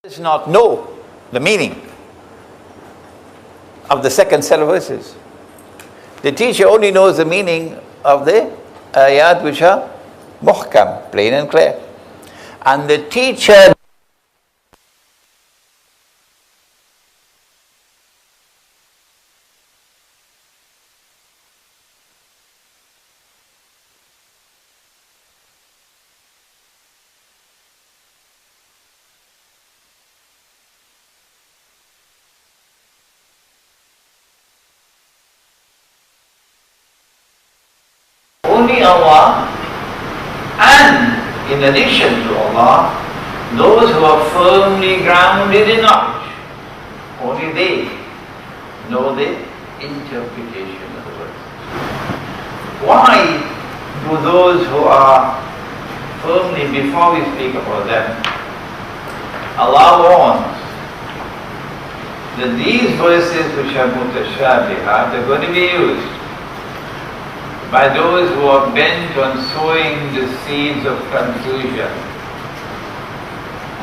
does not know the meaning of the second set of verses. The teacher only knows the meaning of the ayat which are muhkam, plain and clear. And the teacher only Allah, and in addition to Allah, those who are firmly grounded in knowledge, only they know the interpretation of the words. Why do those who are firmly, before we speak about them, Allah warns that these verses which are mutashabihat are going to be used by those who are bent on sowing the seeds of confusion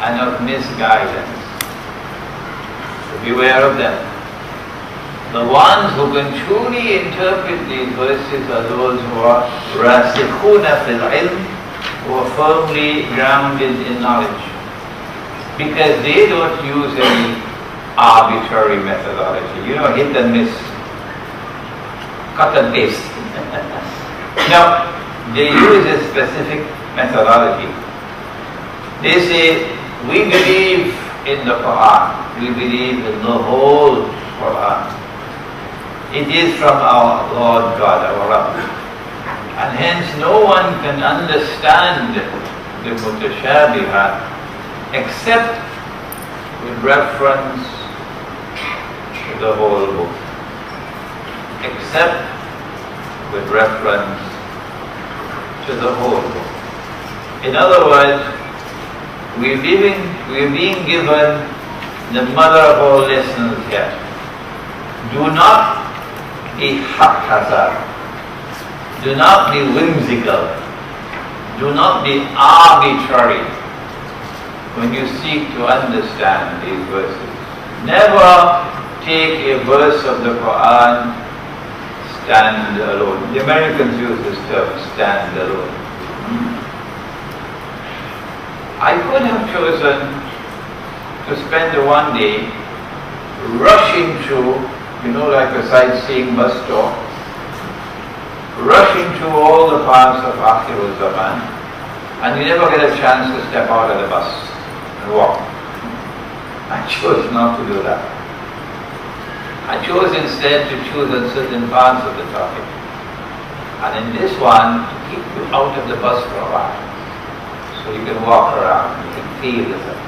and of misguidance. So beware of them. The ones who can truly interpret these verses are those who are rasikhuna fil ilm, who are firmly grounded in knowledge, because they don't use any arbitrary methodology, hit and miss, cut and paste. Now, they use a specific methodology. They say, we believe in the Quran, we believe in the whole Quran. It is from our Lord God, our Rabb. And hence no one can understand the mutashabihat except with reference to the whole book. Except with reference to the whole book. In other words, we're being given the mother of all lessons here. Do not be haphazard. Do not be whimsical. Do not be arbitrary when you seek to understand these verses. Never take a verse of the Quran stand alone. The Americans use this term, stand alone. I could have chosen to spend one day rushing through, like a sightseeing bus tour, rushing through all the parts of Akhirul Zaman, and you never get a chance to step out of the bus and walk. I chose not to do that. I chose instead to choose on certain parts of the topic. And in this one, to keep you out of the bus for a while. So you can walk around, you can feel the effect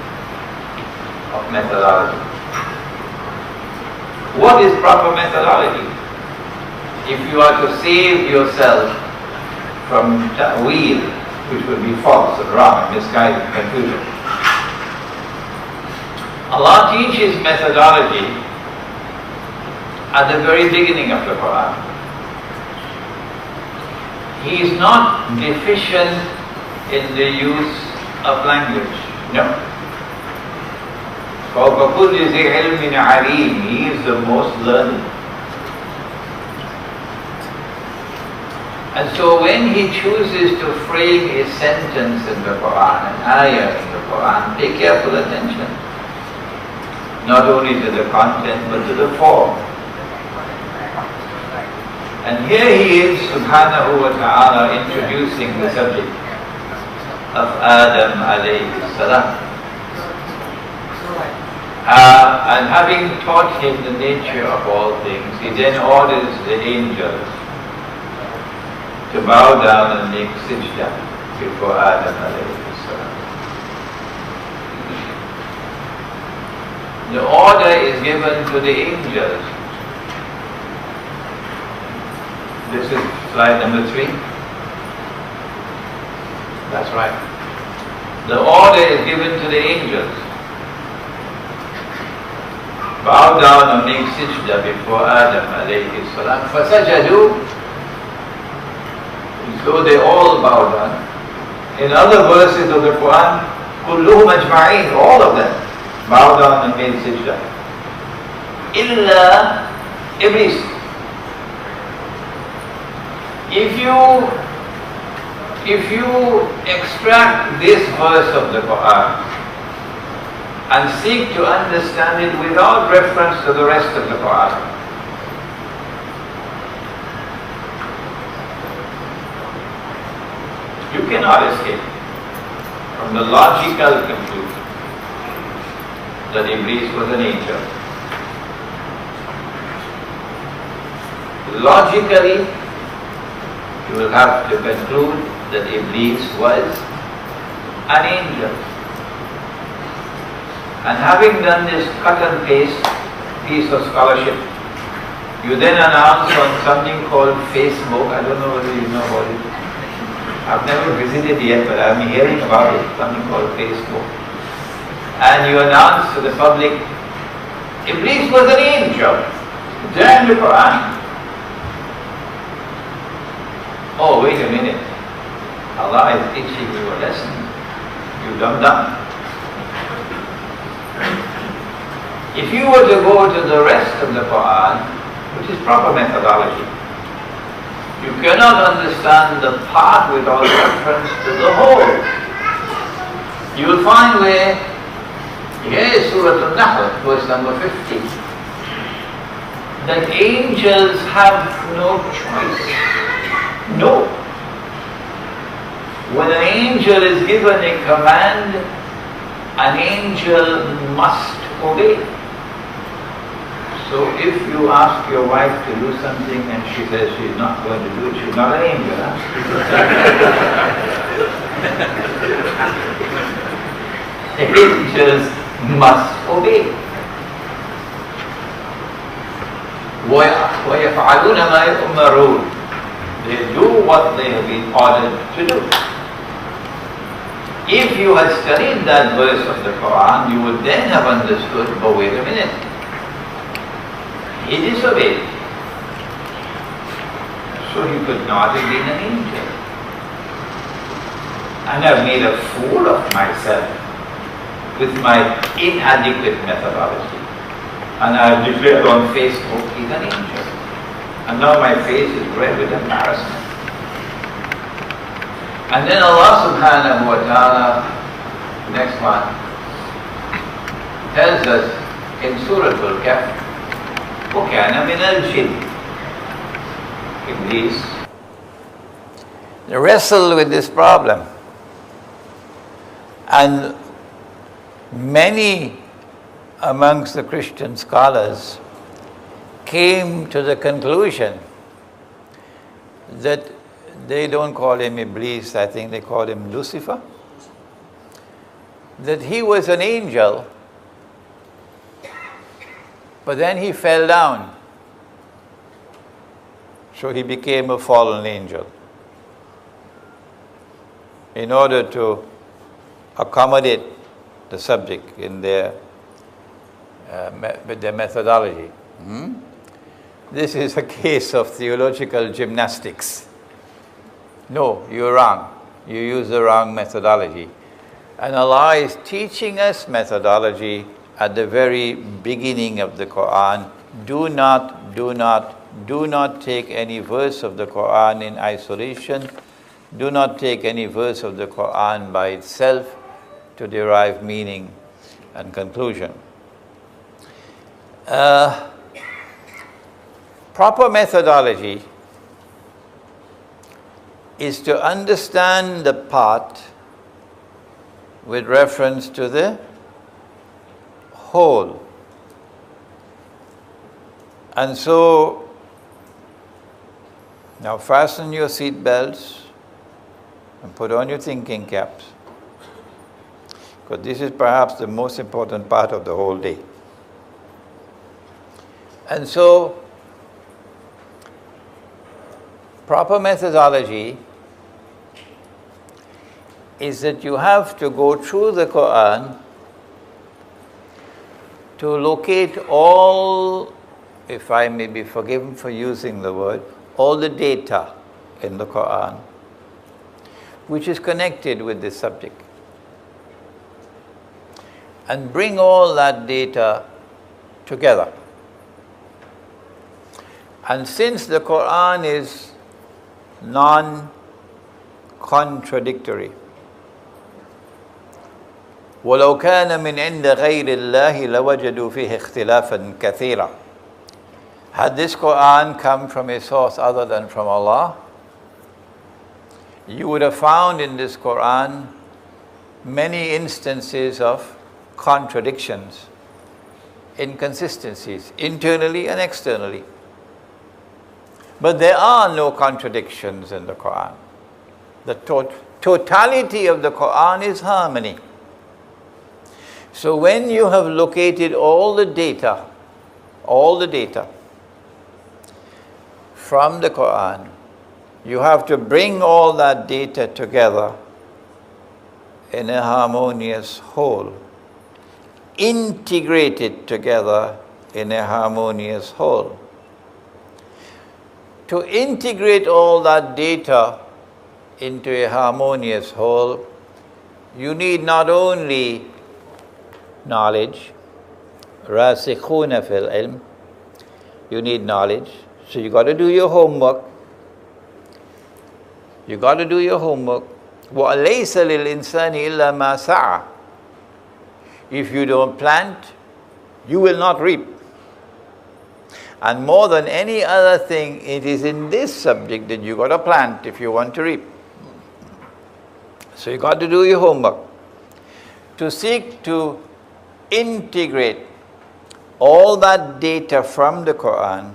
of methodology. What is proper methodology? If you are to save yourself from ta'weel, which would be false and wrong and misguided confusion, Allah teaches methodology at the very beginning of the Quran. He is not deficient in the use of language. No. فَوْقَ كُلِّ ذِي عِلْمٍ عَلِيمٍ. He is the most learned. And so when he chooses to frame a sentence in the Quran, an ayah in the Quran, pay careful attention. Not only to the content, but to the form. And here he is, subhanahu wa ta'ala, introducing the subject of Adam alayhi salam. And having taught him the nature of all things, he then orders the angels to bow down and make sajda before Adam alayhi salam. The order is given to the angels. This is slide number 3. That's right. The order is given to the angels. Bow down and make sajda before Adam alayhi salam. فَسَجَدُوا. So they all bow down. In other verses of the Quran, كُلُّهُمْ أَجْمَعِينَ, all of them. bowed down and made sajda. Illa Iblis. If you extract this verse of the Quran and seek to understand it without reference to the rest of the Quran, you cannot escape from the logical conclusion that Iblis was an angel. Logically, you will have to conclude that Iblis was an angel. And having done this cut and paste piece of scholarship, you then announce on something called Facebook. I don't know whether you know about it. I've never visited yet, but I'm hearing about it, something called Facebook. And you announce to the public, Iblis was an angel. There in the Quran. Oh, wait a minute. Allah is teaching you a lesson. You dum-dum. If you were to go to the rest of the Quran, which is proper methodology, you cannot understand the part without reference to the whole. You will find where, here is Surah Al-Nahl, verse number 50, that angels have no choice. No. When an angel is given a command, an angel must obey. So if you ask your wife to do something and she says she's not going to do it, she's not an angel. Huh? Angels must obey. وَيَفْعَلُونَ مَا يُؤْمَرُونَ. They do what they have been ordered to do. If you had studied that verse of the Quran, you would then have understood, but wait a minute, he disobeyed. So he could not have been an angel. And I've made a fool of myself with my inadequate methodology. And I've declared on Facebook, he's an angel. And now my face is red with embarrassment. And then Allah subhanahu wa ta'ala, next one, tells us in Surah Al-Kahf, وَكَانَ مِنَ الْجِنِّ. Iblis wrestled with this problem. And many amongst the Christian scholars came to the conclusion that they don't call him Iblis, I think they call him Lucifer, that he was an angel, but then he fell down, so he became a fallen angel. In order to accommodate the subject in their with their methodology. This is a case of theological gymnastics. No, you're wrong. You use the wrong methodology. And Allah is teaching us methodology at the very beginning of the Quran. Do not take any verse of the Quran in isolation. Do not take any verse of the Quran by itself to derive meaning and conclusion. Proper methodology is to understand the part with reference to the whole. And so, now fasten your seat belts and put on your thinking caps, because this is perhaps the most important part of the whole day. And so, proper methodology is that you have to go through the Quran to locate all, if I may be forgiven for using the word, all the data in the Quran which is connected with this subject. and bring all that data together. And since the Quran is non-contradictory, وَلَوْ كَانَ مِنْ عِنْدَ غَيْرِ اللَّهِ لَوَجَدُوا فِيهِ اخْتِلَافًا كَثِيرًا. Had this Quran come from a source other than from Allah, you would have found in this Quran many instances of contradictions, inconsistencies, internally and externally. But there are no contradictions in the Quran. The totality of the Quran is harmony. So when you have located all the data from the Quran, you have to bring all that data together in a harmonious whole. Integrate it together in a harmonious whole. To integrate all that data into a harmonious whole, you need not only knowledge, rasikhuna fil ilm, you need knowledge. So you got to do your homework. وَأَلَيْسَ لِلْإِنسَانِ إِلَّا مَا سَعَى. If you don't plant, you will not reap. And more than any other thing, it is in this subject that you got to plant if you want to reap. So you got to do your homework. To seek to integrate all that data from the Quran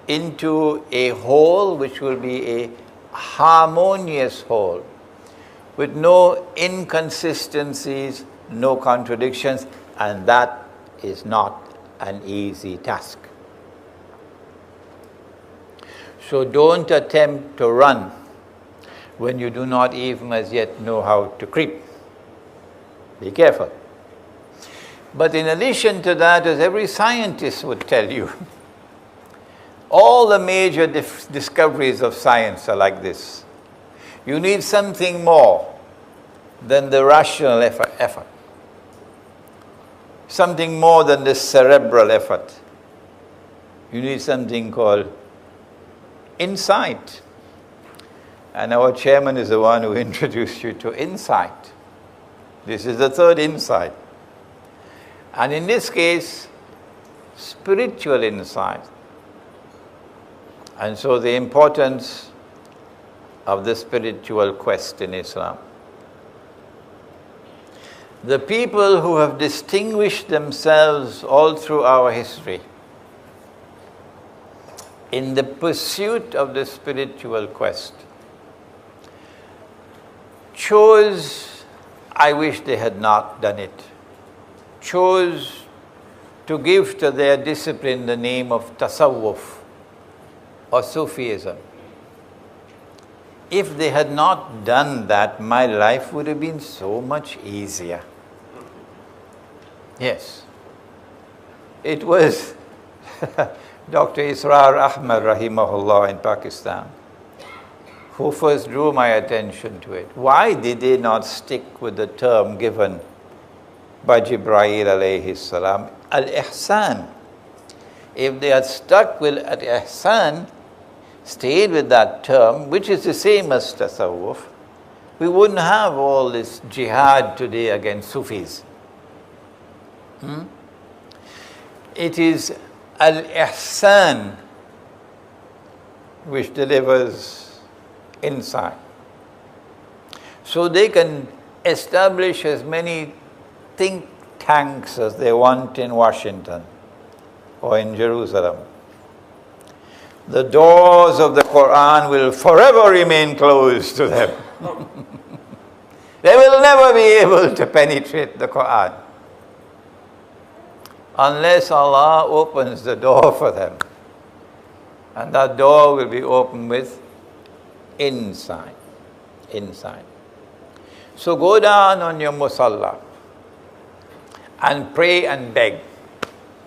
into a whole which will be a harmonious whole with no inconsistencies, no contradictions, and that is not an easy task. So don't attempt to run when you do not even as yet know how to creep. Be careful. But in addition to that, as every scientist would tell you, all the major discoveries of science are like this. You need something more than the rational effort. Something more than the cerebral effort. You need something called insight. And our chairman is the one who introduced you to insight. This is the third insight. And in this case, spiritual insight. And so the importance of the spiritual quest in Islam. The people who have distinguished themselves all through our history in the pursuit of the spiritual quest chose, I wish they had not done it, chose to give to their discipline the name of tasawwuf or Sufism. If they had not done that, my life would have been so much easier. Yes. It was Dr. Israr Ahmad rahimahullah in Pakistan who first drew my attention to it. Why did they not stick with the term given by Jibreel alayhi salam, al-ihsan? If they had stuck with al-ihsan, stayed with that term, which is the same as tasawwuf, we wouldn't have all this jihad today against Sufis. It is al-ihsan which delivers insight. So they can establish as many think tanks as they want in Washington or in Jerusalem. The doors of the Quran will forever remain closed to them. They will never be able to penetrate the Quran unless Allah opens the door for them. And that door will be opened with insight. Insight. So go down on your musalla and pray and beg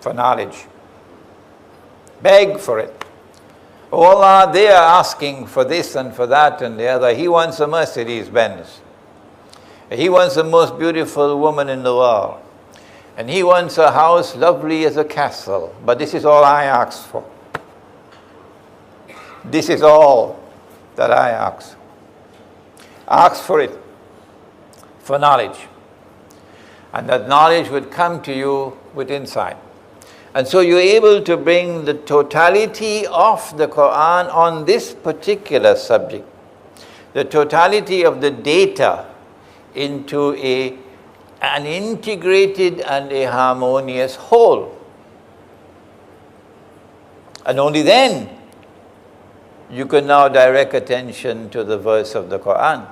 for knowledge. Beg for it. Oh Allah, they are asking for this and for that and the other. He wants a Mercedes Benz. He wants the most beautiful woman in the world. And he wants a house lovely as a castle. But this is all I ask for. This is all that I ask. Ask for it, for knowledge. And that knowledge would come to you with insight. And so you're able to bring the totality of the Quran on this particular subject, the totality of the data into an integrated and a harmonious whole. And only then you can now direct attention to the verse of the Quran.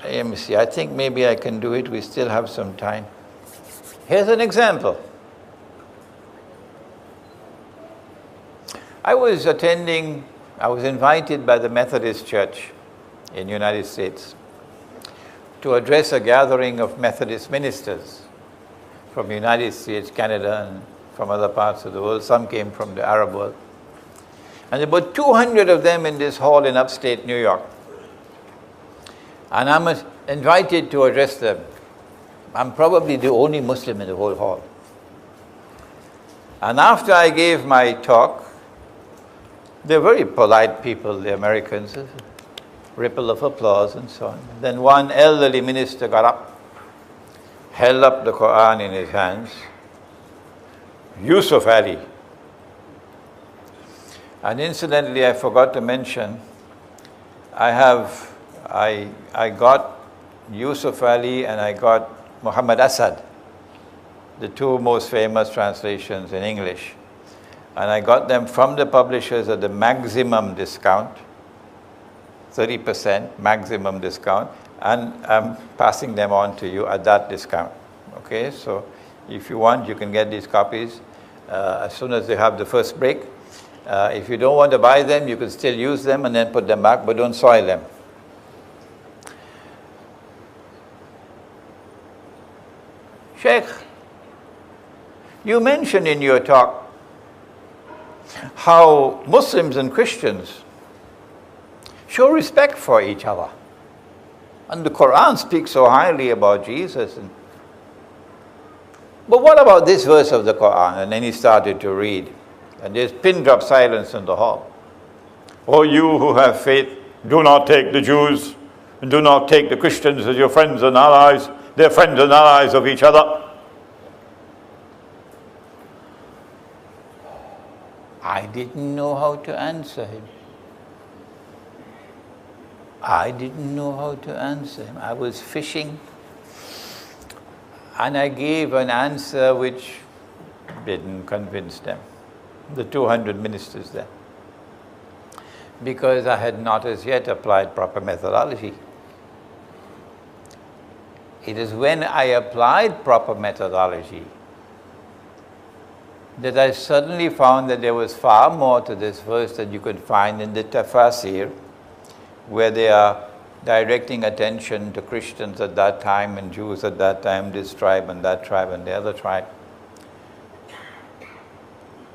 Let me see, I think maybe I can do it. We still have some time. Here's an example. I was invited by the Methodist Church in the United States to address a gathering of Methodist ministers from the United States, Canada, and from other parts of the world. Some came from the Arab world. And there were about 200 of them in this hall in upstate New York. And I'm invited to address them. I'm probably the only Muslim in the whole hall. And after I gave my talk, they're very polite people, the Americans, ripple of applause and so on. Then one elderly minister got up, held up the Quran in his hands. Yusuf Ali. And incidentally, I forgot to mention, I got Yusuf Ali and I got Muhammad Asad, the two most famous translations in English. And I got them from the publishers at the maximum discount, 30% maximum discount, and I'm passing them on to you at that discount. Okay, so if you want, you can get these copies as soon as they have the first break. If you don't want to buy them, you can still use them and then put them back, but don't soil them. Sheikh, you mentioned in your talk how Muslims and Christians show respect for each other. And the Quran speaks so highly about Jesus. But what about this verse of the Quran? And then he started to read. And there's pin drop silence in the hall. O you who have faith, do not take the Jews and do not take the Christians as your friends and allies. They're friends and allies of each other. I didn't know how to answer him. I didn't know how to answer him. I was fishing. And I gave an answer which didn't convince them, the 200 ministers there, because I had not as yet applied proper methodology. It is when I applied proper methodology that I suddenly found that there was far more to this verse than you could find in the tafsir, where they are directing attention to Christians at that time and Jews at that time, this tribe and that tribe and the other tribe.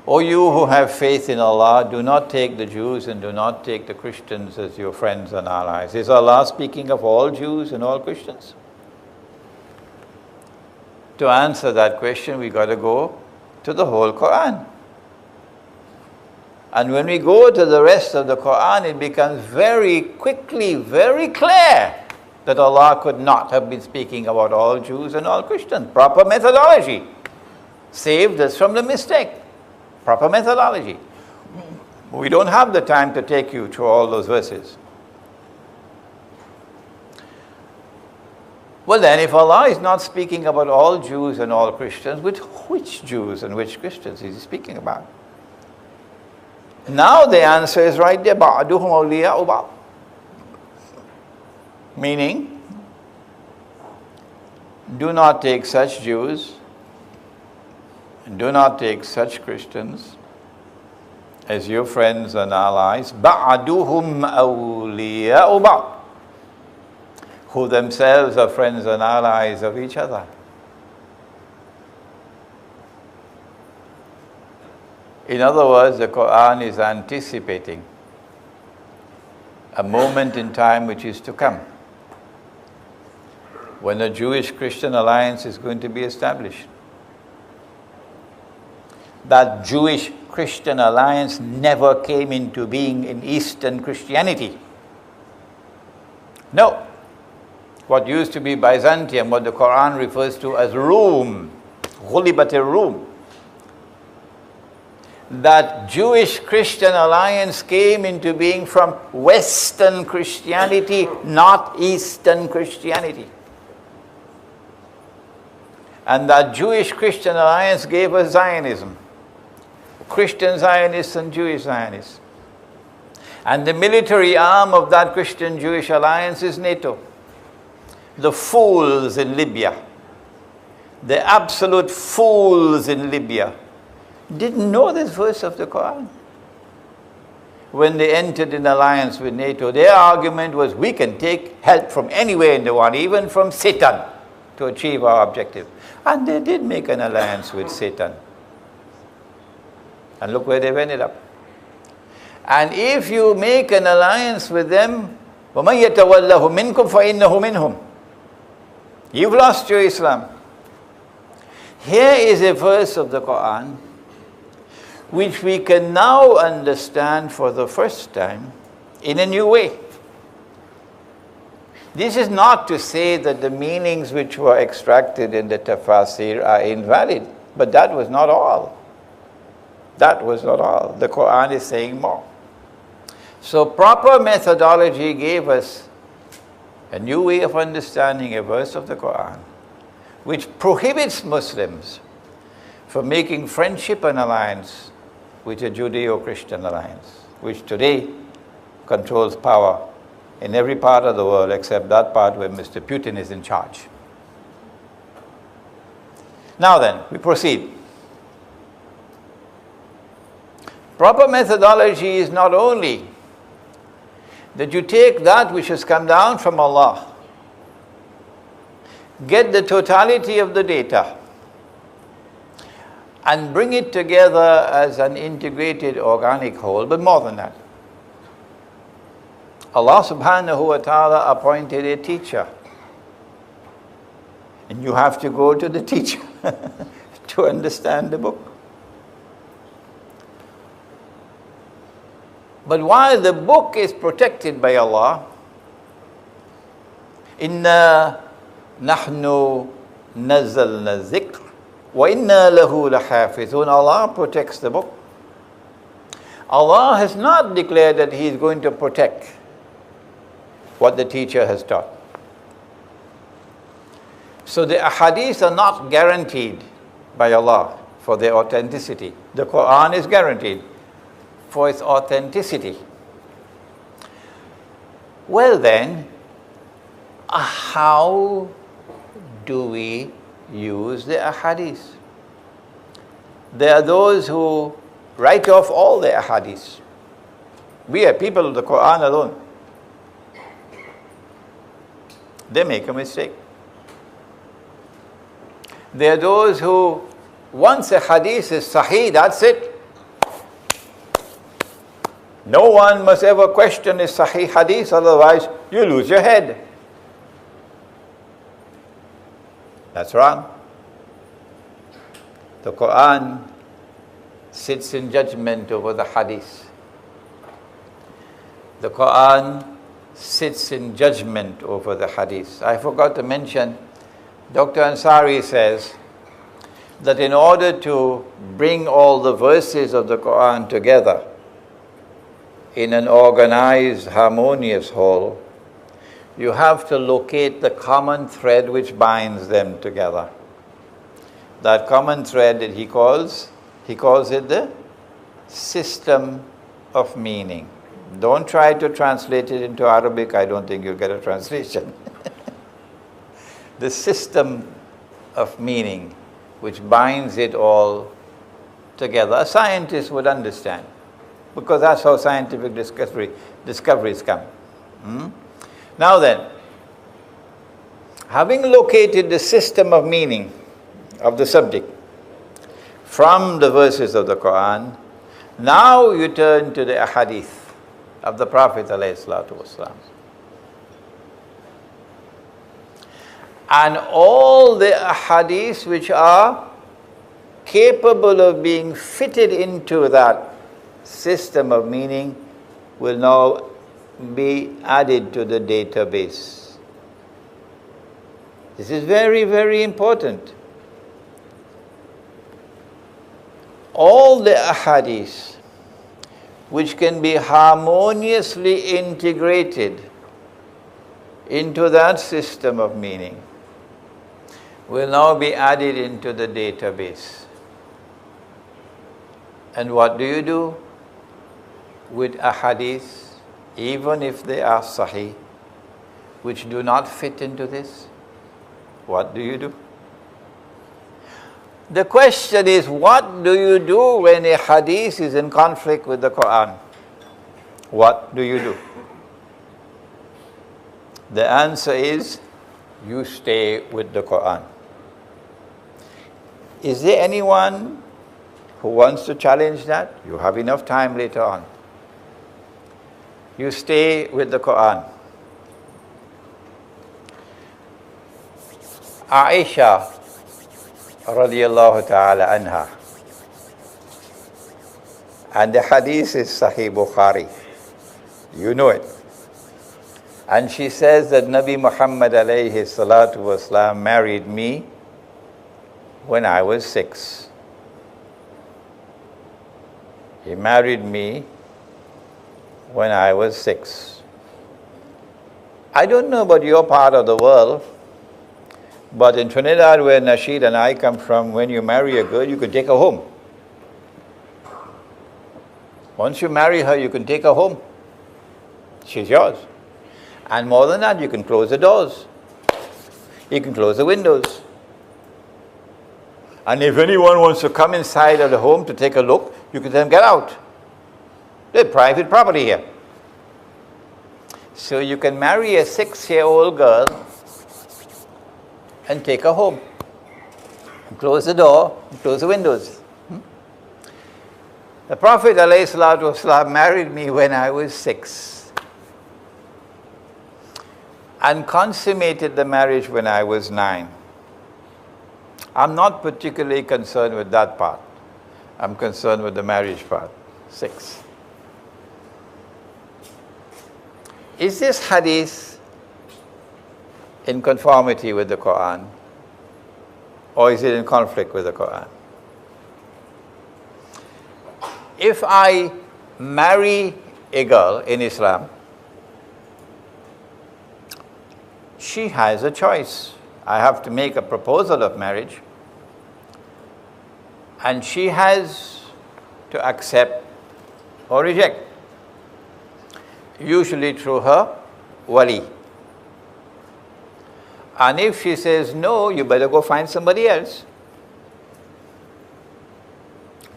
O you who have faith in Allah, do not take the Jews and do not take the Christians as your friends and allies. Is Allah speaking of all Jews and all Christians? To answer that question, we got to go to the whole Quran. And when we go to the rest of the Quran, it becomes very quickly, very clear that Allah could not have been speaking about all Jews and all Christians. Proper methodology saved us from the mistake. Proper methodology. We don't have the time to take you through all those verses. Well then, if Allah is not speaking about all Jews and all Christians, which Jews and which Christians is He speaking about? Now the answer is right there. بَعْدُهُمْ أَوْلِيَاءُ بَعْضٍ. Meaning, do not take such Jews, and do not take such Christians as your friends and allies. بَعْدُهُمْ أَوْلِيَاءُ بَعْضٍ, who themselves are friends and allies of each other. In other words, the Quran is anticipating a moment in time which is to come. when a Jewish-Christian alliance is going to be established. That Jewish-Christian alliance never came into being in Eastern Christianity. No. What used to be Byzantium, what the Quran refers to as Rome, غُلِبَتِ الرُّوم. That Jewish-Christian alliance came into being from Western Christianity, not Eastern Christianity. And that Jewish-Christian alliance gave us Zionism. Christian Zionists and Jewish Zionists. And the military arm of that Christian-Jewish alliance is NATO. The fools in Libya, the absolute fools in Libya, didn't know this verse of the Quran. When they entered in alliance with NATO, their argument was, we can take help from anywhere in the world, even from Satan, to achieve our objective. And they did make an alliance with Satan. And look where they've ended up. And if you make an alliance with them, وَمَنْ يَتَوَلَّهُ مِنْكُمْ فَإِنَّهُ مِنْهُمْ. You've lost your Islam. Here is a verse of the Quran which we can now understand for the first time in a new way. This is not to say that the meanings which were extracted in the tafasir are invalid, but that was not all. That was not all. The Quran is saying more. So proper methodology gave us a new way of understanding a verse of the Quran which prohibits Muslims from making friendship and alliance with a Judeo-Christian alliance, which today controls power in every part of the world except that part where Mr. Putin is in charge. Now then, we proceed. Proper methodology is not only that you take that which has come down from Allah, get the totality of the data, and bring it together as an integrated organic whole, but more than that. Allah subhanahu wa ta'ala appointed a teacher. And you have to go to the teacher to understand the book. But while the book is protected by Allah, Inna nahnu nazzalna dhikr wa inna lahu lahafizun. Allah protects the book. Allah has not declared that He is going to protect what the teacher has taught. So the ahadith are not guaranteed by Allah for their authenticity. The Quran is guaranteed for its authenticity. Well then, how do we use the ahadith? There are those who write off all the ahadith. We are people of the Quran alone. They make a mistake. There are those who, once a hadith is sahih, that's it. No one must ever question a sahih hadith, otherwise you lose your head. That's wrong. The Quran sits in judgment over the hadith. The Quran sits in judgment over the hadith. I forgot to mention, Dr. Ansari says that in order to bring all the verses of the Quran together in an organized, harmonious whole, you have to locate the common thread which binds them together. That common thread that he calls it the system of meaning. Don't try to translate it into Arabic. I don't think you'll get a translation. The system of meaning which binds it all together. A scientist would understand, because that's how scientific discoveries come. Now then, having located the system of meaning of the subject from the verses of the Quran, now you turn to the ahadith of the Prophet ﷺ. And all the ahadith which are capable of being fitted into that system of meaning will now be added to the database. This is very, very important. All the ahadith which can be harmoniously integrated into that system of meaning will now be added into the database. And what do you do with ahadith, even if they are sahih, which do not fit into this? What do you do? The question is, what do you do when a hadith is in conflict with the Quran? What do you do? The answer is, you stay with the Quran. Is there anyone who wants to challenge that? You have enough time later on. You stay with the Quran. Aisha radiyallahu ta'ala anha, and the hadith is Sahih Bukhari. You know it. And she says that Nabi Muhammad alayhi salatu wasalam married me when I was 6. He married me when I was 6. I don't know about your part of the world, but in Trinidad, where Nasheed and I come from, when you marry a girl, you can take her home. Once you marry her, you can take her home. She's yours. And more than that, you can close the doors. You can close the windows. And if anyone wants to come inside of the home to take a look, you can tell them, get out. They're private property here. So you can marry a 6-year-old girl and take her home. And close the door, and close the windows. The Prophet ﷺ married me when I was 6 and consummated the marriage when I was 9. I'm not particularly concerned with that part. I'm concerned with the marriage part, 6. Is this hadith in conformity with the Quran, or is it in conflict with the Quran? If I marry a girl in Islam, she has a choice. I have to make a proposal of marriage, and she has to accept or reject, usually through her wali. And if she says no, you better go find somebody else,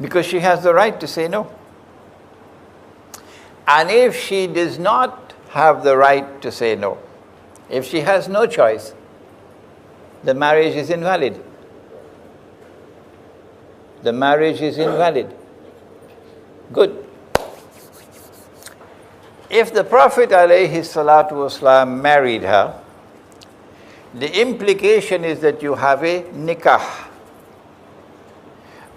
because she has the right to say no. And if she does not have the right to say no, if she has no choice, the marriage is invalid. The marriage is invalid. Good. If the Prophet ﷺ married her, the implication is that you have a nikah.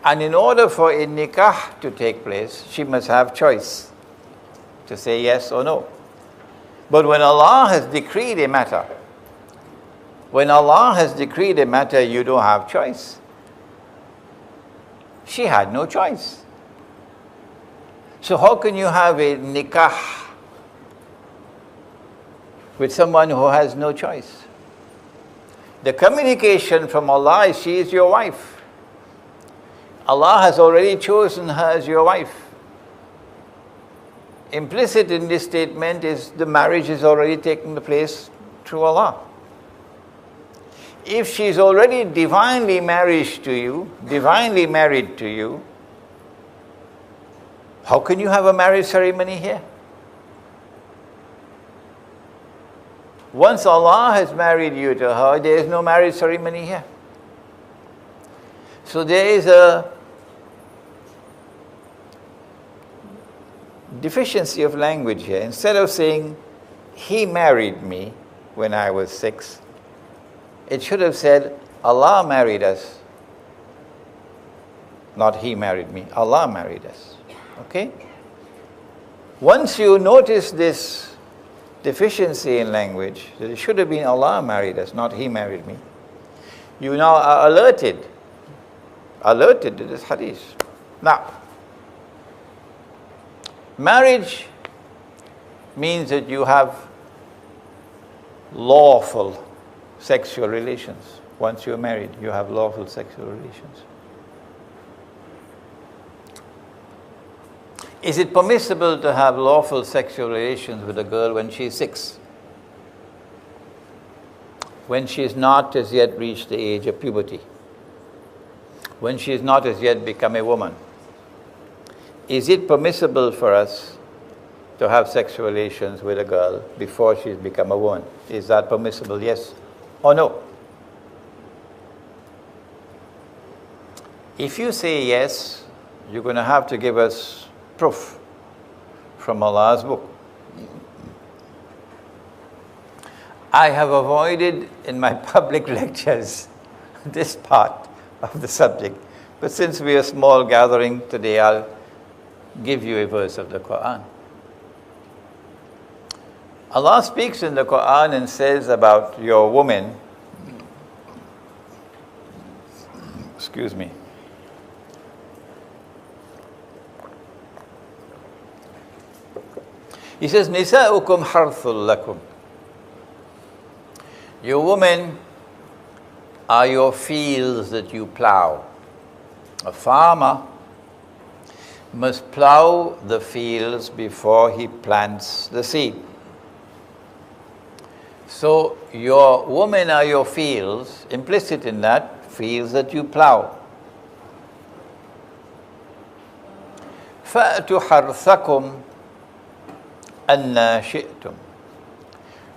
And in order for a nikah to take place, she must have choice to say yes or no. But when Allah has decreed a matter, you don't have choice. She had no choice. So how can you have a nikah with someone who has no choice? The communication from Allah is, she is your wife. Allah has already chosen her as your wife. Implicit in this statement is the marriage is already taking place through Allah. If she is already divinely married to you, how can you have a marriage ceremony here? Once Allah has married you to her, there is no marriage ceremony here. So there is a deficiency of language here. Instead of saying, he married me when I was 6, It should have said, Allah married us, not he married me. Allah married us. Okay? Once you notice this deficiency in language, that it should have been Allah married us, not he married me, you now are alerted to this hadith. Now, marriage means that you have lawful sexual relations. Once you're married, you have lawful sexual relations. Is it permissible to have lawful sexual relations with a girl when she is 6? When she has not as yet reached the age of puberty? When she has not as yet become a woman? Is it permissible for us to have sexual relations with a girl before she's become a woman? Is that permissible, yes or no? If you say yes, you're going to have to give us proof from Allah's book. I have avoided in my public lectures this part of the subject, but since we are a small gathering today, I'll give you a verse of the Quran. Allah speaks in the Quran and says about your woman, excuse me, He says, Nisa'ukum harthul lakum. Your women are your fields that you plow. A farmer must plow the fields before he plants the seed. So your women are your fields, implicit in that, fields that you plow. فَأْتُ حَرْثَكُمْ أَنَّا شِئْتُمْ.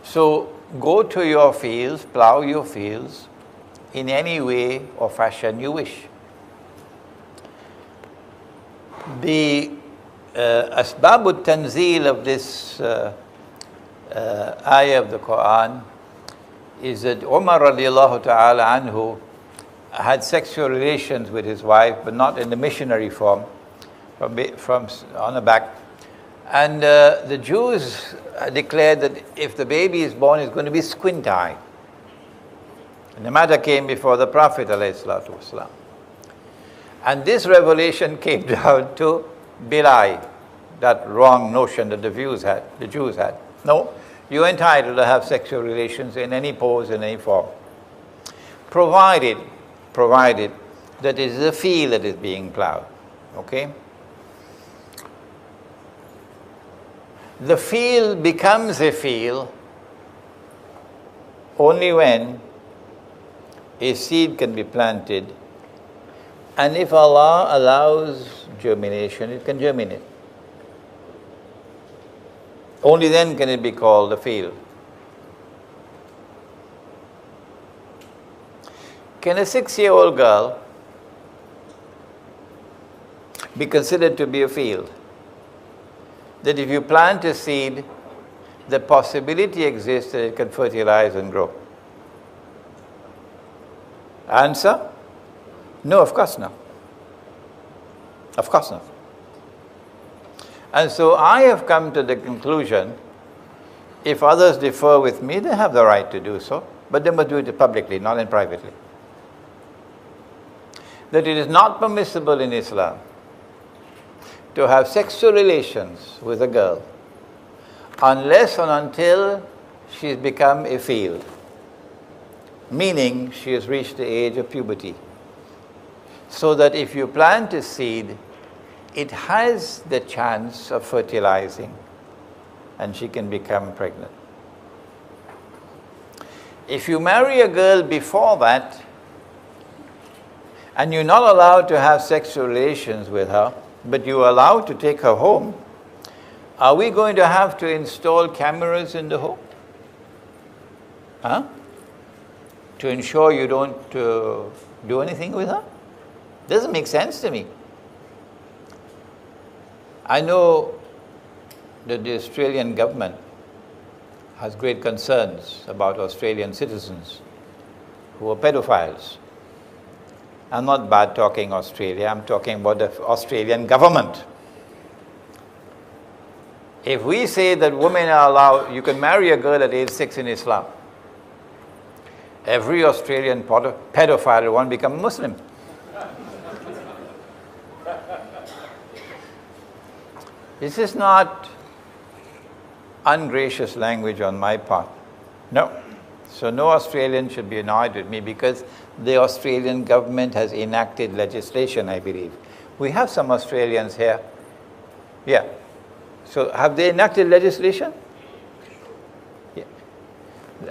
So go to your fields, plow your fields in any way or fashion you wish. The asbab tanzeel of this ayah of the Quran is that Umar radiallahu ta'ala anhu had sexual relations with his wife, but not in the missionary form, from on the back. And the Jews declared that if the baby is born, it's going to be squint-eyed. And the matter came before the Prophet ﷺ. And this revelation came down to belie that wrong notion that the Jews had. No, you're entitled to have sexual relations in any pose, in any form, provided that it is a field that is being plowed. Okay? The field becomes a field only when a seed can be planted, and if Allah allows germination, it can germinate. Only then can it be called a field. Can a 6-year-old girl be considered to be a field? That if you plant a seed, the possibility exists that it can fertilize and grow? Answer? No, of course not. Of course not. And so I have come to the conclusion, if others differ with me, they have the right to do so, but they must do it publicly, not in privately. That it is not permissible in Islam to have sexual relations with a girl unless and until she has become a field, meaning she has reached the age of puberty. So that if you plant a seed, it has the chance of fertilizing and she can become pregnant. If you marry a girl before that and you're not allowed to have sexual relations with her, but you're allowed to take her home, are we going to have to install cameras in the home? Huh? To ensure you don't do anything with her? Doesn't make sense to me. I know that the Australian government has great concerns about Australian citizens who were pedophiles. I'm not bad talking Australia, I'm talking about the Australian government. If we say that women are allowed, you can marry a girl at age 6 in Islam, every Australian pedophile will want to become a Muslim. This is not ungracious language on my part. No. So no Australian should be annoyed with me because the Australian government has enacted legislation, I believe. We have some Australians here. Yeah. So have they enacted legislation? Yeah.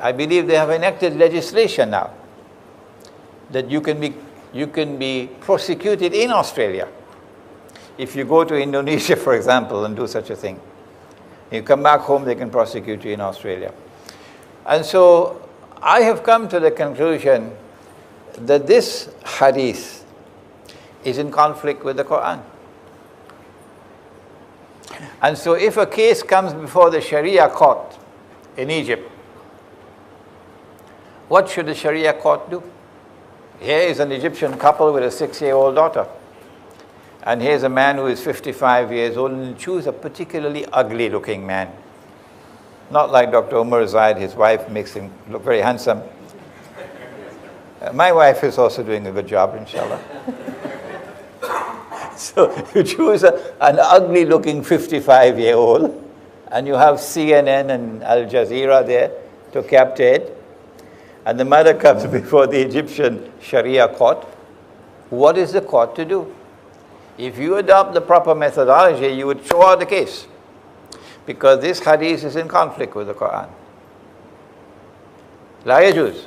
I believe they have enacted legislation now that you can be prosecuted in Australia. If you go to Indonesia, for example, and do such a thing, you come back home, they can prosecute you in Australia. And so I have come to the conclusion that this hadith is in conflict with the Quran. And so if a case comes before the Sharia court in Egypt, what should the Sharia court do? Here is an Egyptian couple with a 6-year-old daughter. And here's a man who is 55 years old and choose a particularly ugly looking man. Not like Dr. Umar Zaid, his wife makes him look very handsome. My wife is also doing a good job, inshallah. So you choose an ugly looking 55-year-old and you have CNN and Al Jazeera there to capture it. And the matter comes before the Egyptian Sharia court. What is the court to do? If you adopt the proper methodology, you would throw out the case, because this hadith is in conflict with the Quran. La yajuz.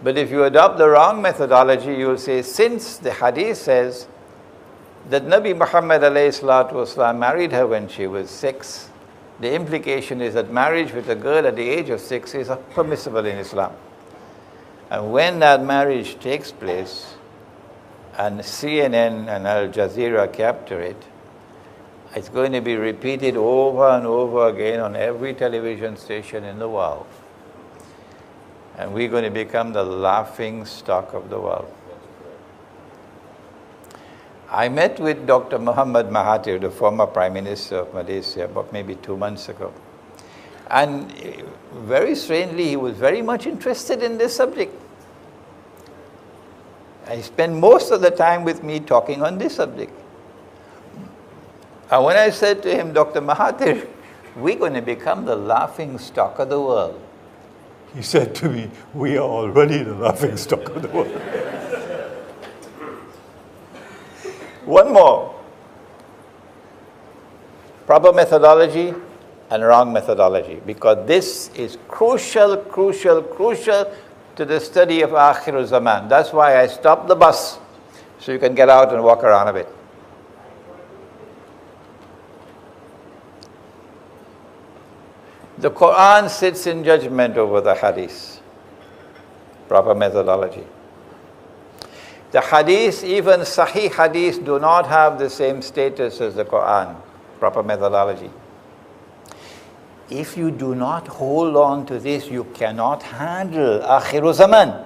But if you adopt the wrong methodology, you will say, since the hadith says that Nabi Muhammad ﷺ married her when she was 6, the implication is that marriage with a girl at the age of 6 is permissible in Islam. And when that marriage takes place, and CNN and Al Jazeera capture it, it's going to be repeated over and over again on every television station in the world. And we're going to become the laughing stock of the world. I met with Dr. Muhammad Mahathir, the former Prime Minister of Malaysia, about maybe 2 months ago. And very strangely, he was very much interested in this subject. He spent most of the time with me talking on this subject. And when I said to him, Dr. Mahathir, we're going to become the laughing stock of the world, he said to me, we are already the laughing stock of the world. One more. Proper methodology and wrong methodology, because this is crucial to the study of Akhir Zaman. That's why I stopped the bus, so you can get out and walk around a bit. The Quran sits in judgment over the hadith. Proper methodology. The hadith, even Sahih hadith, do not have the same status as the Quran. Proper methodology. If you do not hold on to this, you cannot handle Akhir Zaman.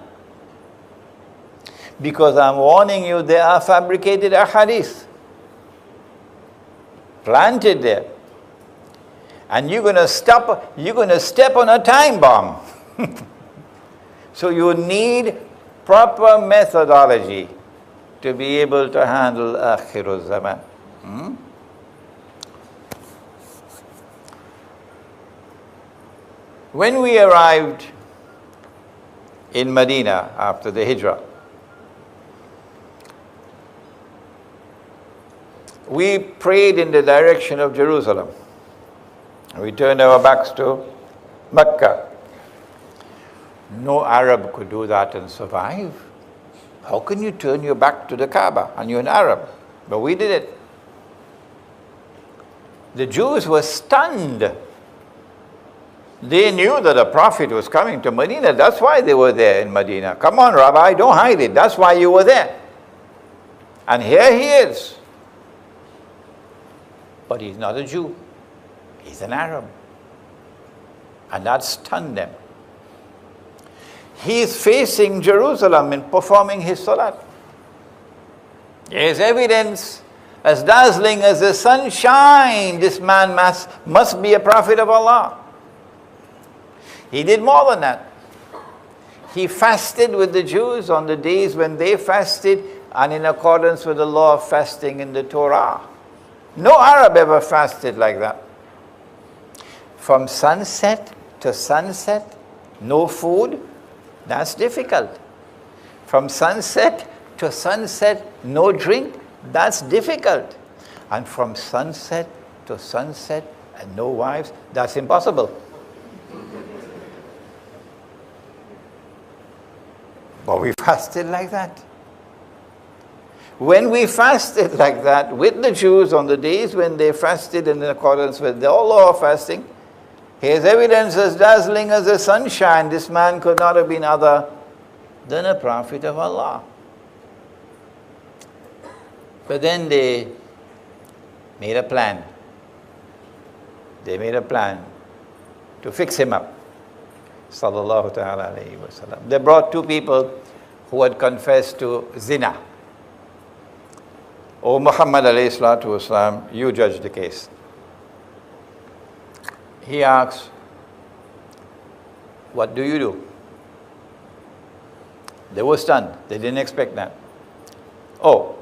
Because I'm warning you, they are fabricated ahadith, planted there. And you're going to step on a time bomb. So you need proper methodology to be able to handle Akhir Zaman. When we arrived in Medina after the Hijrah, we prayed in the direction of Jerusalem. We turned our backs to Mecca. No Arab could do that and survive. How can you turn your back to the Kaaba and you're an Arab? But we did it. The Jews were stunned. They knew that a prophet was coming to Medina. That's why they were there in Medina. Come on, Rabbi, don't hide it. That's why you were there. And here he is. But he's not a Jew. He's an Arab. And that stunned them. He is facing Jerusalem and performing his salat. There is evidence as dazzling as the sunshine. This man must be a prophet of Allah. He did more than that. He fasted with the Jews on the days when they fasted and in accordance with the law of fasting in the Torah. No Arab ever fasted like that. From sunset to sunset, no food, that's difficult. From sunset to sunset, no drink, that's difficult. And from sunset to sunset and no wives, that's impossible. But we fasted like that. When we fasted like that with the Jews on the days when they fasted in accordance with the law of fasting, here's evidence as dazzling as the sunshine. This man could not have been other than a prophet of Allah. But then they made a plan. They made a plan to fix him up. Sallallahu ta'ala alayhi wa sallam. They brought two people who had confessed to zina. O Muhammad alayhi salatu wasalam, you judge the case. He asks, what do you do? They were stunned. They didn't expect that. Oh,